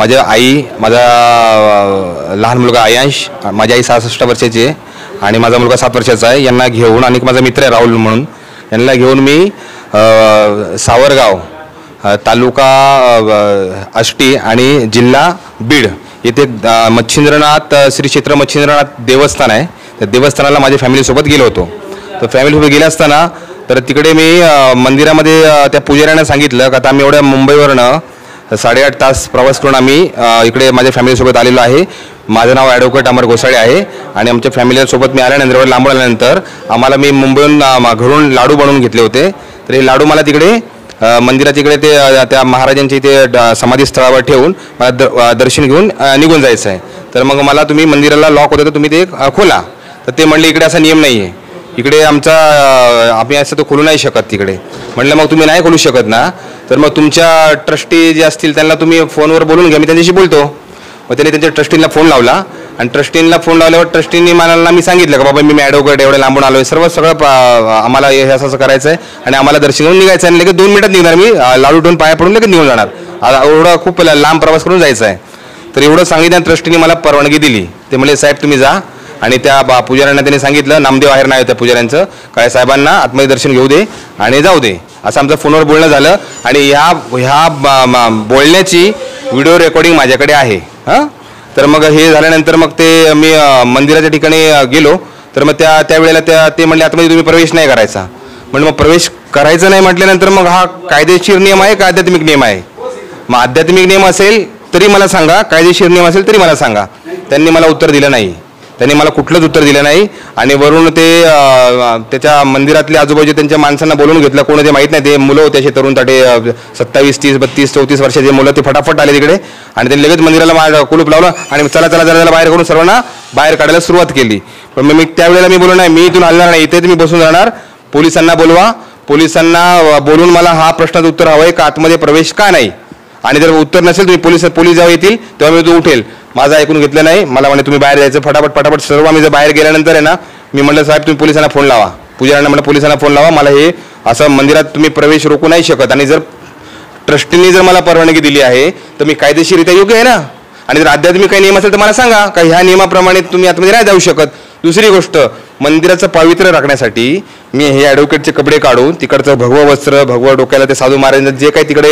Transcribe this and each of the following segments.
माझ्या आई, माझा लहान मुलगा आयांश, माझी आई 66 वर्षाची आहे आणि माझा मुलगा 7 वर्षाचा आहे. यांना घेऊन आणि माझा मित्र आहे राहुल म्हणून, यांना घेऊन मी सावरगाव तालुका आष्टी आणि जिल्हा बीड येथे मच्छिंद्रनाथ श्री क्षेत्र मच्छिंद्रनाथ देवस्थान आहे. त्या देवस्थानाला माझ्या फॅमिलीसोबत गेलो होतो. तर फॅमिलीसोबत गेले असताना तर तिकडे मी मंदिरामध्ये त्या पुजाऱ्यांना सांगितलं का आता आम्ही एवढ्या मुंबईवरनं 8.5 तास प्रवास करून आम्ही इकडे माझ्या फॅमिलीसोबत आलेलो आहे. माझं नाव ॲडव्होकेट अमर घोसाळे आहे आणि आमच्या फॅमिलीसोबत मी आल्यानंतर एवढं लांबून आल्यानंतर आम्हाला मी मुंबईहून घरून लाडू बनवून घेतले होते. तर हे लाडू मला तिकडे मंदिराच्या इकडे ते त्या महाराजांच्या इथे समाधी स्थळावर ठेवून मला दर्शन घेऊन निघून जायचं आहे. तर मग मला तुम्ही मंदिराला लॉक होतं तर तुम्ही ते खोला. तर ते म्हणले इकडे असा नियम नाही आहे, इकडे आमचा आम्ही असं तो खोलू नाही शकत तिकडे. म्हटलं मग तुम्ही नाही खोलू शकत ना, तर मग तुमच्या ट्रस्टी जे असतील त्यांना तुम्ही फोनवर बोलून घ्या, मी त्यांच्याशी बोलतो. मग त्यांनी त्यांच्या ट्रस्टीला फोन लावला आणि ट्रस्टीला फोन लावल्यावर ट्रस्टीने मला मी सांगितलं का बाबा मी ॲडव्होकेट एवढे लांबून आलो आहे, सगळं आम्हाला हे असं करायचं आहे आणि आम्हाला दर्शन घेऊन निघायचं आहे आणि लगेच 2 मिनिटात निघणार, मी लाडू ठेवून पाया पडून लगेच निघून जाणार, एवढा खूप लांब प्रवास करून जायचं आहे. तर एवढं सांगितलं ट्रस्टीने मला परवानगी दिली. ते म्हणले साहेब तुम्ही जा. आणि त्या पुजाऱ्यांना त्यांनी सांगितलं, नामदेव आहेर नाव आहे त्या पुजाऱ्यांचं, काय साहेबांना आतमध्ये दर्शन घेऊ दे आणि जाऊ दे, असं आमचं फोनवर बोलणं झालं. आणि ह्या बोलण्याची व्हिडिओ रेकॉर्डिंग माझ्याकडे आहे. तर मग हे झाल्यानंतर मग ते मी मंदिराच्या ठिकाणी गेलो. तर मग त्यावेळेला ते म्हणले आतमध्ये तुम्ही प्रवेश नाही करायचा. म्हणजे मग प्रवेश करायचा नाही म्हटल्यानंतर मग हा कायदेशीर नियम आहे का आध्यात्मिक नियम आहे? मग आध्यात्मिक नियम असेल तरी मला सांगा, कायदेशीर नियम असेल तरी मला सांगा. त्यांनी मला उत्तर दिलं नाही, त्यांनी मला कुठलंच उत्तर दिलं नाही. आणि वरून ते त्याच्या मंदिरातले आजूबाजू त्यांच्या माणसांना बोलून घेतलं, कोण ते माहीत नाही, ते मुलं होते असे तरुण ताटे 27, 30, 32, 34 वर्षाचे मुलं, ते फटाफट आले तिकडे आणि त्यांनी लगेच मंदिराला कुलूप लावलं आणि चला चला जरा बाहेर करून सर्वांना बाहेर काढायला सुरुवात केली. पण मी त्यावेळेला मी बोललो नाही, मी इथून हलणार नाही, इथेच मी बसून राहणार. पोलिसांना बोलवा, पोलिसांना बोलून मला हा प्रश्नाचं उत्तर हवं आहे का आतमध्ये प्रवेश का नाही. आणि जर उत्तर नसेल तुम्ही पोलीस जेव्हा येतील तेव्हा मी तो उठेल. माझं ऐकून घेतलं नाही, मला म्हणे तुम्ही बाहेर जायचं फटाफट सर्व. आम्ही जर बाहेर गेल्यानंतर आहे ना, मी म्हटलं साहेब तुम्ही पोलिसांना फोन लावा, पुजाऱ्यांना म्हटलं पोलिसांना फोन लावा, मला हे असं मंदिरात तुम्ही प्रवेश रोखू नाही शकत. आणि जर ट्रस्टीने जर मला परवानगी दिली आहे तर मी कायदेशीररित्या योग्य आहे ना. आणि जर आध्यात्मिक काही नियम असेल तर मला सांगा का ह्या नियमाप्रमाणे तुम्ही आतमध्ये नाही जाऊ शकत. दुसरी गोष्ट, मंदिराचं पावित्र्य राखण्यासाठी मी हे ॲडव्होकेटचे कपडे काढून तिकडचं भगवं वस्त्र, भगवं डोक्याला ते साधू महाराजांचं जे काही तिकडे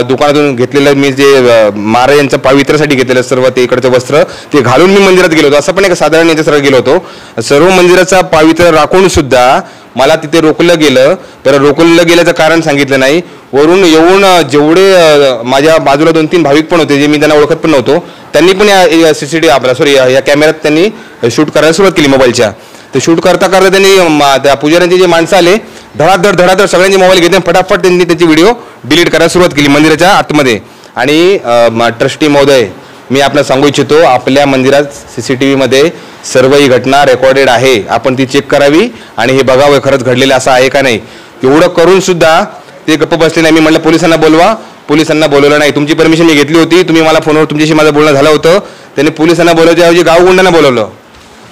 दुकानातून घेतलेलं, मी जे महाराजांचं पावित्र्यासाठी घेतलेलं सर्व ते इकडचं वस्त्र ते घालून मी मंदिरात गेलो होतो. असं पण एक साधारण याच्या सरळ गेलो होतो. सर्व मंदिराचा पावित्र्य राखून सुद्धा मला तिथे रोखलं गेलं. तर रोखलं गेल्याचं कारण सांगितलं नाही. वरून येऊन जेवढे माझ्या बाजूला 2-3 भाविक पण होते जे मी त्यांना ओळखत पण नव्हतो, त्यांनी पण या CCTV या कॅमेऱ्यात त्यांनी शूट करायला सुरुवात केली मोबाईलच्या. ते शूट करता त्यांनी त्या पुजाऱ्यांची जे माणसं आले धडाधड सगळ्यांचे मोबाईल घेतले, फटाफट त्यांनी त्याची व्हिडिओ डिलीट करायला सुरुवात केली मंदिराच्या आतमध्ये. आणि ट्रस्टी महोदय, मी आपल्याला सांगू इच्छितो, आपल्या मंदिरात CCTVमध्ये सर्व ही घटना रेकॉर्डेड आहे. आपण ती चेक करावी आणि हे बघावं खरंच घडलेलं असं आहे का नाही. एवढं करून सुद्धा ते गप्प बसले नाही. मी म्हटलं पोलिसांना बोलवा, पोलिसांना बोलवलं नाही. तुमची परमिशन मी घेतली होती, तुम्ही मला फोनवर तुमच्याशी माझं बोलणं झालं होतं. त्यांनी पोलिसांना बोलवण्याऐवजी गावगुंडांना बोलवलं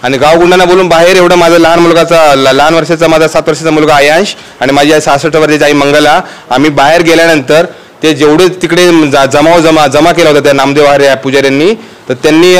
आणि गावगुंडांना बोलून बाहेर एवढं माझा लहान वर्षाचा माझा 7 वर्षाचा मुलगा आयांश आणि माझी आई 66 वर्षाची आई मंगला, आम्ही बाहेर गेल्यानंतर ते जेवढे तिकडे जमा केला होता त्या नामदेव आहेर पुजाऱ्यांनी, तर त्यांनी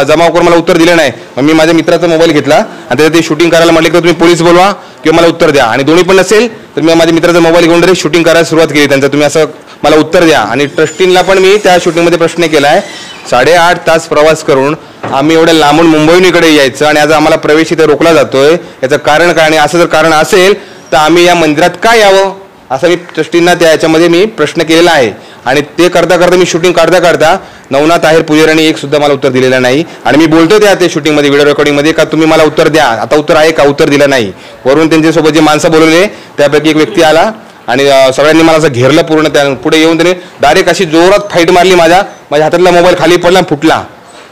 जमाव करून मला उत्तर दिलं नाही. मग मी माझ्या मित्राचा मोबाईल घेतला आणि त्याच्यात ते शूटिंग करायला म्हटलं की तुम्ही पोलीस बोलवा किंवा मला उत्तर द्या. आणि दोन्ही पण नसेल तर मी माझ्या मित्राचा मोबाईल घेऊन डायरेक्ट शूटिंग करायला सुरुवात केली त्यांचा, तुम्ही असं मला उत्तर द्या. आणि ट्रस्टींना पण मी त्या शूटिंगमध्ये प्रश्न केला आहे. 8.5 तास प्रवास करून आम्ही एवढ्या लांबून मुंबईहून इकडे यायचं आणि आज आम्हाला प्रवेश इथे रोखला जातोय, याचं कारण काय? आणि असं जर कारण असेल तर आम्ही या मंदिरात का यावं, असं मी ट्रस्टींना त्याच्यामध्ये मी प्रश्न केलेला आहे. आणि ते करता मी शूटिंग काढता नवनाथ आहेर पुजाऱ्यांनी एक सुद्धा मला उत्तर दिलेलं नाही. आणि मी बोलतो ते शूटिंगमध्ये व्हिडिओ रेकॉर्डिंगमध्ये का तुम्ही मला उत्तर द्या, आता उत्तर आहे का? उत्तर दिलं नाही. वरून त्यांच्यासोबत जे माणसं बोलवले त्यापैकी एक व्यक्ती आला आणि सगळ्यांनी मला असं घेरलं पूर्ण. त्या पुढे येऊन त्याने डायरेक्ट अशी जोरात फाईट मारली. माझ्या हातातला मोबाईल खाली पडला, फुटला.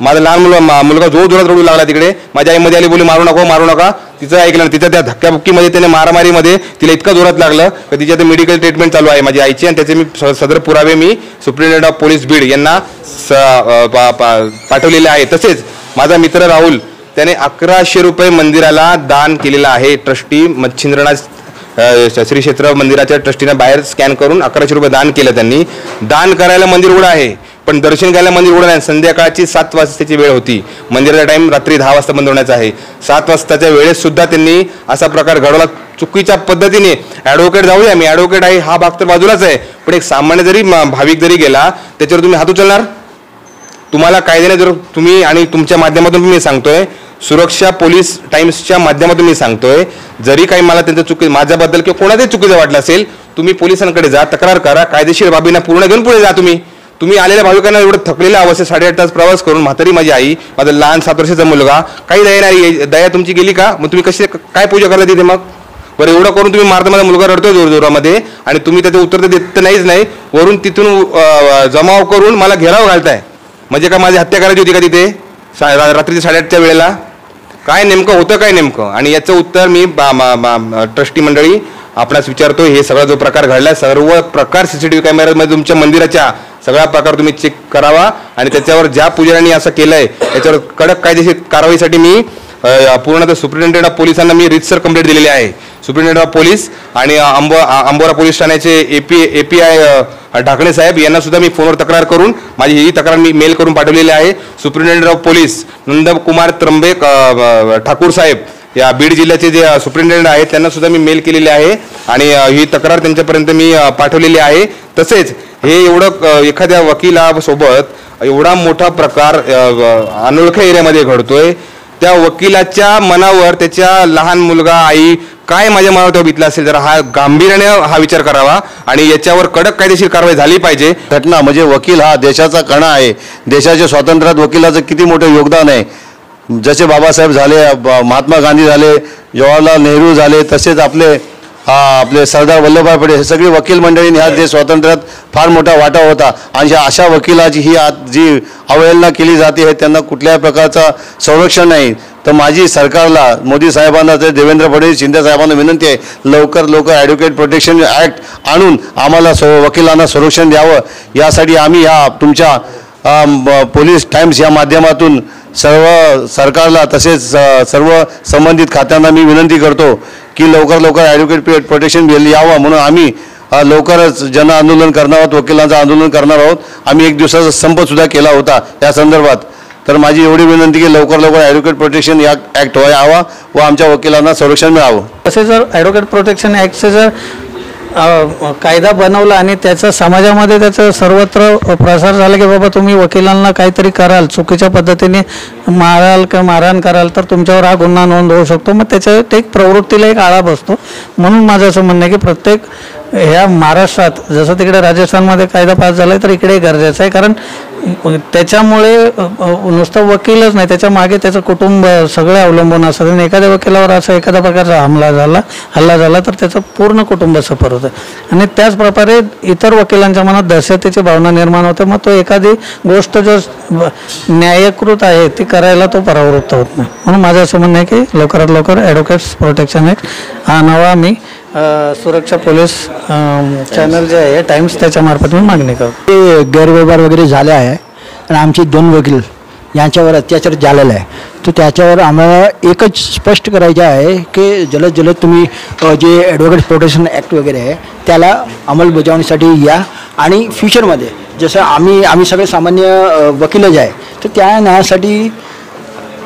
माझा लहान मुलगा जोरात रडू लागला तिकडे. माझ्या आईमध्ये आली, बोली मारू नका. तिचं ऐकलं, तिच्या त्या धक्क्याबुक्कीमध्ये त्याने मारामारीमध्ये तिला इतकं जोरात लागलं की तिच्या ते मेडिकल ट्रीटमेंट चालू आहे माझी आईची. आणि त्याचे मी सदर पुरावे मी सुप्रिंटेंडेंट ऑफ पोलीस बीड यांना पाठवलेले आहे. तसेच माझा मित्र राहुल त्याने 1100 रुपये मंदिराला दान केलेला आहे. ट्रस्टी मच्छिंद्रनाथ श्री क्षेत्र मंदिराच्या ट्रस्टीनं बाहेर स्कॅन करून 1100 रुपये दान केलं. त्यांनी दान करायला मंदिर उघडं आहे, पण दर्शन घ्यायला मंदिर उघडं नाही. संध्याकाळची 7 वाजताची वेळ होती, मंदिराचा टाईम रात्री 10 वाजता बंद होण्याचा आहे. 7 वाजताच्या वेळेत सुद्धा त्यांनी असा प्रकार घडवला चुकीच्या पद्धतीने. ॲडव्होकेट जाऊया, मी ॲडव्होकेट आहे, हा भाग तर बाजूलाच आहे, पण एक सामान्य जरी भाविक जरी गेला त्याच्यावर तुम्ही हात उचलणार? तुम्हाला कायद्याने जर तुम्ही, आणि तुमच्या माध्यमातून मी सांगतोय, सुरक्षा पोलीस टाइम्सच्या माध्यमातून मी सांगतोय, जरी काही मला त्यांचं चुकी माझ्याबद्दल किंवा कोणाचंही चुकीचं वाटलं असेल, तुम्ही पोलिसांकडे जा, तक्रार करा, कायदेशीर बाबींना पूर्ण घेऊन पुढे जा. तुम्ही आलेल्या भाविकांना एवढं थकलेल्या अवस्थेत 8.5 तास प्रवास करून, म्हातारी माझी आई, माझा लहान 7 वर्षाचा मुलगा, काही दया नाही, दया तुमची गेली का? मग तुम्ही कशी काय पूजा करता तिथे? मग बरं, एवढं करून तुम्ही मारता, माझा मुलगा रडतोय जोरजोरामध्ये, आणि तुम्ही त्याचं उत्तर तर देत नाहीच नाही, वरून तिथून जमाव करून मला घेराव घालताय. म्हणजे काय माझी हत्या करायची होती का तिथे रात्रीच्या 8:30च्या वेळेला? काय नेमकं होतं, काय नेमकं? आणि याचं उत्तर मी ट्रस्टी मंडळी आपणास विचारतो. हे सगळा जो प्रकार घडला, सर्व प्रकार CCTV कॅमेऱ्यामध्ये तुमच्या मंदिराच्या सगळा प्रकार तुम्ही चेक करावा, आणि त्याच्यावर ज्या पुजाऱ्यांनी असं केलंय त्याच्यावर कडक कायदेशीर कारवाईसाठी मी पूर्णतः सुप्रिटेंडेंट ऑफ पोलिसांना मी रितसर कंप्लेंट दिलेली आहे. सुप्रिटेंडेंट ऑफ पोलीस आणि अंबोरा पोलीस ठाण्याचे API ढाकणे साहेब यांना सुद्धा मी फोनवर तक्रार करून माझी ही तक्रार मी मेल करून पाठवलेली आहे. Superintendent of police Nandkumar Tryambe Thakur साहेब या बीड जिल्ह्याचे जे सुप्रिटेंडेंट आहेत त्यांना सुद्धा मी मेल केलेली आहे, आणि ही तक्रार त्यांच्यापर्यंत मी पाठवलेली आहे. तसेच हे एवढं एखाद्या वकिलासोबत एवढा मोठा प्रकार अनोळख्या एरियामध्ये घडतोय, त्या वकिलाच्या मनावर त्याच्या लहान मुलगा, आई, काय माझ्या मनावर तेव्हा बितला असेल, जरा हा गांभीर्याने हा विचार करावा आणि याच्यावर कडक कायदेशीर कारवाई झाली पाहिजे. घटना म्हणजे वकील हा देशाचा कणा आहे. देशाच्या स्वातंत्र्यात वकिलाचं किती मोठं योगदान आहे. जसे बाबासाहेब झाले, महात्मा गांधी झाले, जवाहरलाल नेहरू झाले, तसेच आपले सरदार वल्लभभाई पटेल, हे सगळी वकील मंडळींनी ह्या देश स्वातंत्र्यात फार मोठा वाटा होता. आणि अशा वकिलाची ही जी अवहेलना केली जाते हे त्यांना कुठल्याही प्रकारचं संरक्षण नाही. तर माझी सरकारला, मोदी साहेबांना, ते देवेंद्र फडणवीस शिंदे साहेबांना विनंती आहे, लवकर ॲडव्होकेट प्रोटेक्शन ॲक्ट आणून आम्हाला वकिलांना संरक्षण द्यावं. यासाठी आम्ही ह्या तुमच्या पोलीस टाइम्स या माध्यमातून सर्व सरकारला तसेच सर्व संबंधित खात्यांना मी विनंती करतो की लवकर ॲडव्होकेट प्रोटेक्शन यावं. म्हणून आम्ही लवकरच जन आंदोलन करणार आहोत, वकिलांचं आंदोलन करणार आहोत. आम्ही 1 दिवसाचा संपसुद्धा केला होता या संदर्भात. तर माझी एवढी विनंती की लवकर ॲडव्होकेट प्रोटेक्शन ॲक्ट यावा व आमच्या वकिलांना संरक्षण मिळावं. तसे जर ॲडव्होकेट प्रोटेक्शन ॲक्टचे जर कायदा बनवला आणि त्याचा समाजामध्ये त्याचा सर्वत्र प्रसार झाला की बाबा तुम्ही वकिलांना काहीतरी कराल, चुकीच्या पद्धतीने माराल किंवा मारहाण कराल तर तुमच्यावर हा गुन्हा नोंद होऊ शकतो. मग त्याच्या एक प्रवृत्तीला एक आळा बसतो. म्हणून माझं असं म्हणणं आहे की प्रत्येक ह्या महाराष्ट्रात जसं तिकडे राजस्थानमध्ये कायदा पास झाला आहे तर इकडे गरजेचं आहे. कारण त्याच्यामुळे नुसतं वकीलच नाही, त्याच्या मागे त्याचं कुटुंब सगळे अवलंबून असतात. आणि एखाद्या वकिलावर असा एखाद्या प्रकारचा हल्ला झाला तर त्याचं पूर्ण कुटुंब सफर होतं. आणि त्याचप्रकारे इतर वकिलांच्या मनात दहशतीची भावना निर्माण होते. मग तो एखादी गोष्ट जर न्यायकृत आहे ती करायला तो परावृत्त होत नाही. म्हणून माझं असं म्हणणं आहे की लवकरात लवकर ॲडव्होकेट्स प्रोटेक्शन ॲक्ट हा नवा मी सुरक्षा पोलीस चॅनल जे आहे टाइम्स त्याच्यामार्फत मी मागणी करतो. गैरव्यवहार वगैरे झाले आहे आणि आमचे 2 वकील यांच्यावर अत्याचार झालेला आहे. तर त्याच्यावर आम्हाला एकच स्पष्ट करायचं आहे की जलद तुम्ही जे ॲडव्होकेट प्रोटेक्शन ॲक्ट वगैरे आहे त्याला अंमलबजावणीसाठी या. आणि फ्युचरमध्ये जसं आम्ही सगळे सामान्य वकील जे आहे तर त्या न्यायासाठी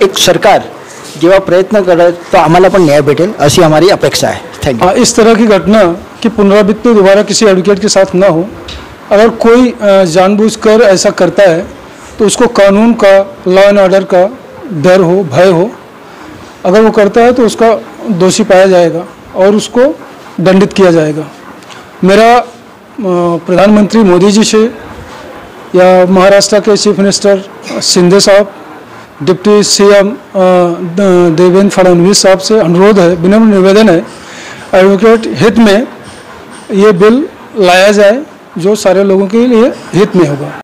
एक सरकार जेव्हा प्रयत्न करत तो आम्हाला पण न्याय भेटेल अशी हमारी अपेक्षा है. Thank you. इस तरह की घटना की पुनरावृत्ति दोबारा किसी एडवोकेट के साथ न हो. अगर कोई जानबूझकर ऐसा करता है तो उसको कानून का, लॉ एंड ऑर्डर का डर हो, भय हो. अगर वो करता है तो उसका दोषी पाया जाएगा और उसको दंडित किया जाएगा. मेरा प्रधानमंत्री मोदी जी से या महाराष्ट्र के चीफ मिनिस्टर शिंदे साहब, डिप्टी CM देवेंद्र फडणवीस साहब से अनुरोध है, विनम्र निवेदन है, एडवोकेट हित में ये बिल लाया जाए जो सारे लोगों के लिए हित में होगा.